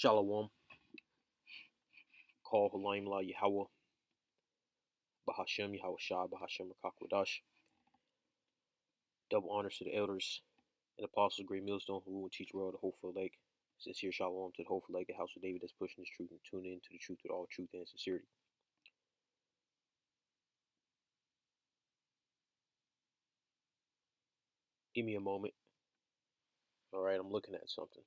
Shalom, call Halayim La Yahweh, Bahashem Yahweh Shai, Bahashem Rakakwadash. Double honors to the elders and apostles of Great Millstone who rule and teach world the Hopeful Lake. Sincere shalom to the Hopeful Lake, the house of David that's pushing this truth and tuning into the truth with all truth and sincerity. Give me a moment. All right, I'm looking at something.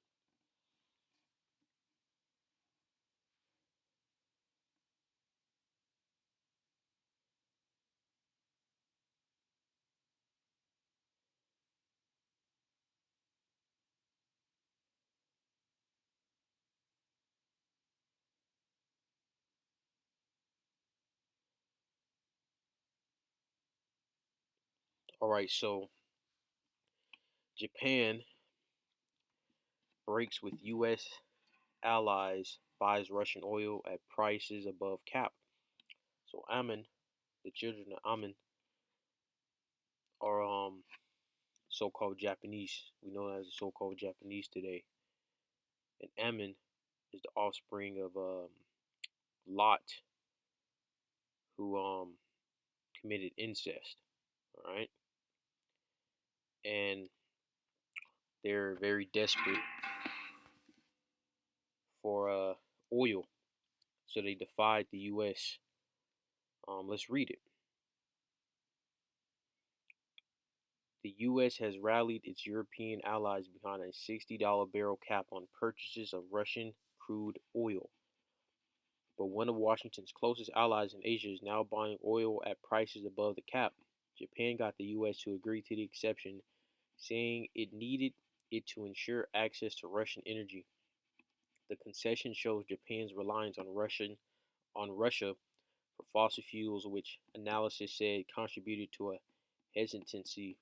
All right, so Japan breaks with U.S. allies, buys Russian oil at prices above cap. So Ammon, the children of Ammon, are so-called Japanese. We know that as the so-called Japanese today. And Ammon is the offspring of Lot, who committed incest. All right, and they're very desperate for oil, so they defied the U.S. Let's read it. The U.S. has rallied its European allies behind a $60 barrel cap on purchases of Russian crude oil. But one of Washington's closest allies in Asia is now buying oil at prices above the cap. Japan got the U.S. to agree to the exception, saying it needed it to ensure access to Russian energy. The concession shows Japan's reliance on Russia for fossil fuels, which analysis said contributed to a hesitancy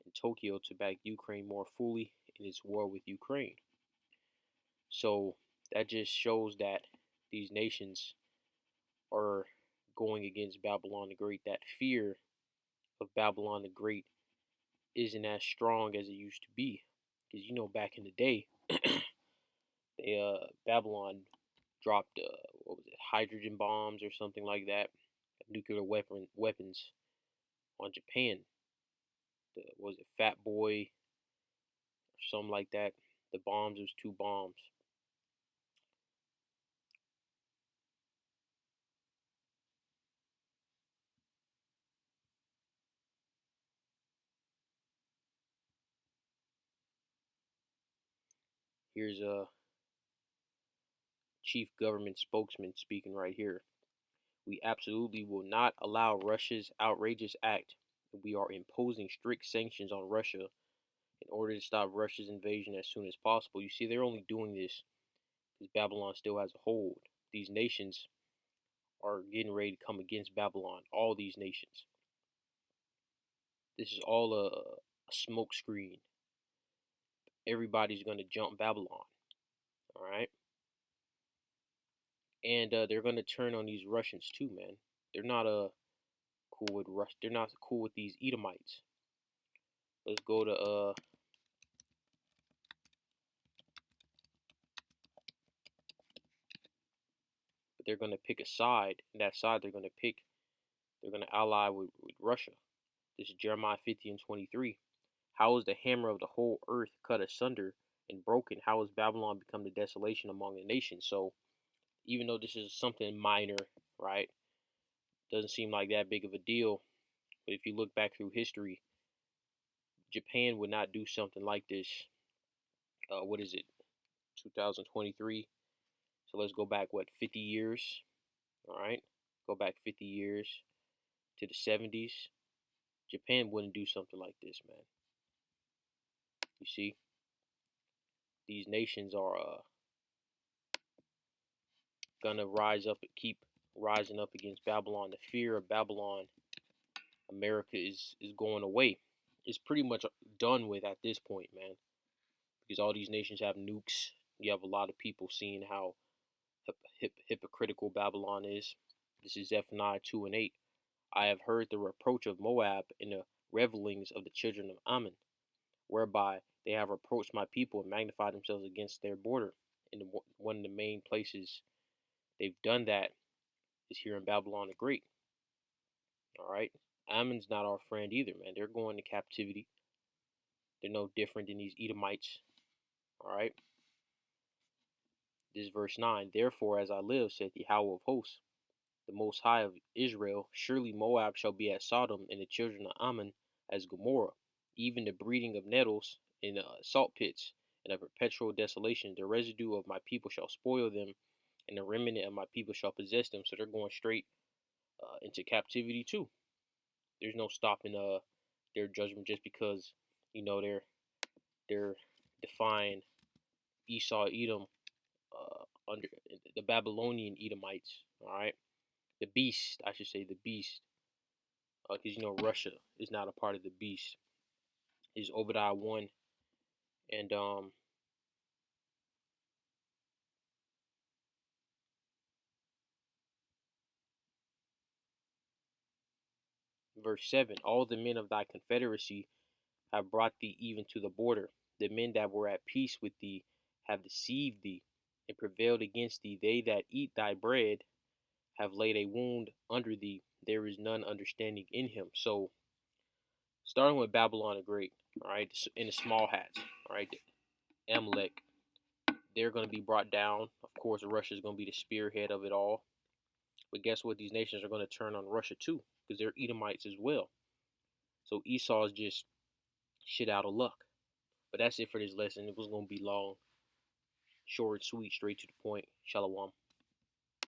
in Tokyo to back Ukraine more fully in its war with Ukraine. So that just shows that these nations are going against Babylon the Great. That fear of Babylon the Great isn't as strong as it used to be. Because back in the day, Babylon dropped what was it, hydrogen bombs or something like that, nuclear weapons on Japan. Was it Fat Boy or something like that? The bombs, it was two bombs. Here's a chief government spokesman speaking right here. We absolutely will not allow Russia's outrageous act. We are imposing strict sanctions on Russia in order to stop Russia's invasion as soon as possible. You see, they're only doing this because Babylon still has a hold. These nations are getting ready to come against Babylon. All these nations. This is all a smoke screen. Everybody's going to jump Babylon. All right. And they're going to turn on these Russians too, man. They're not cool with Rush. They're not cool with these Edomites. Let's go to but they're going to pick a side, and that side they're going to ally with Russia. This is Jeremiah 50 and 23. How is the hammer of the whole earth cut asunder and broken? How has Babylon become the desolation among the nations? So even though this is something minor, right, doesn't seem like that big of a deal. But if you look back through history, Japan would not do something like this. What is it? 2023. So let's go back, 50 years? All right. Go back 50 years to the 70s. Japan wouldn't do something like this, man. You see, these nations are gonna rise up and keep rising up against Babylon. The fear of Babylon, America is going away. It's pretty much done with at this point, man. Because all these nations have nukes. You have a lot of people seeing how hypocritical Babylon is. This is Zephaniah 2 and 8. I have heard the reproach of Moab and the revelings of the children of Ammon, whereby they have reproached my people and magnified themselves against their border. And one of the main places they've done that is here in Babylon the Great. All right. Ammon's not our friend either, man. They're going to captivity. They're no different than these Edomites. All right. This is verse 9. Therefore, as I live, saith Yahweh of hosts, the Most High of Israel, surely Moab shall be as Sodom, and the children of Ammon as Gomorrah, even the breeding of nettles in salt pits, and a perpetual desolation. The residue of my people shall spoil them, and the remnant of my people shall possess them. So they're going straight into captivity too. There's no stopping their judgment just because they're defying Esau, Edom, under the Babylonian Edomites. All right, the beast, I should say, the beast, because Russia is not a part of the beast. Is Obadiah 1 and verse 7. All the men of thy confederacy have brought thee even to the border. The men that were at peace with thee have deceived thee and prevailed against thee. They that eat thy bread have laid a wound under thee. There is none understanding in him. So, starting with Babylon the Great, all right, in the small hats, all right, Amalek, they're going to be brought down. Of course, Russia is going to be the spearhead of it all. But guess what? These nations are going to turn on Russia too, because they're Edomites as well. So Esau is just shit out of luck. But that's it for this lesson. It was going to be long, short, sweet, straight to the point. Shalom.